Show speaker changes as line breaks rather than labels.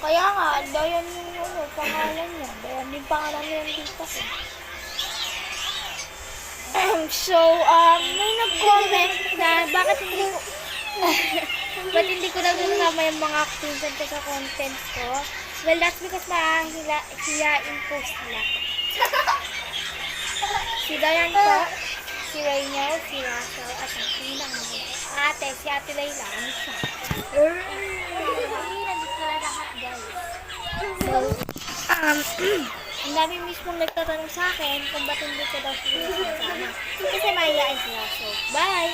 Kaya nga, Dayan yung pangalan niya. Dayan din pangalan niya yung tita ko. So, may nag-comment na bakit hindi ko ba't hindi ko nagkakama yung mga pinsan ko sa content ko? Well, that's because hiyain po sila. Si Dayan po, si Rainiel, si Russell, at ang pinang ate, si Ate Layla. Ano siya? Nandito na lahat, guys. So, ang dami mismong nagtatanong sa akin kung ba't hindi ko daw sila kasama. Kasi mahihain sila. So, bye!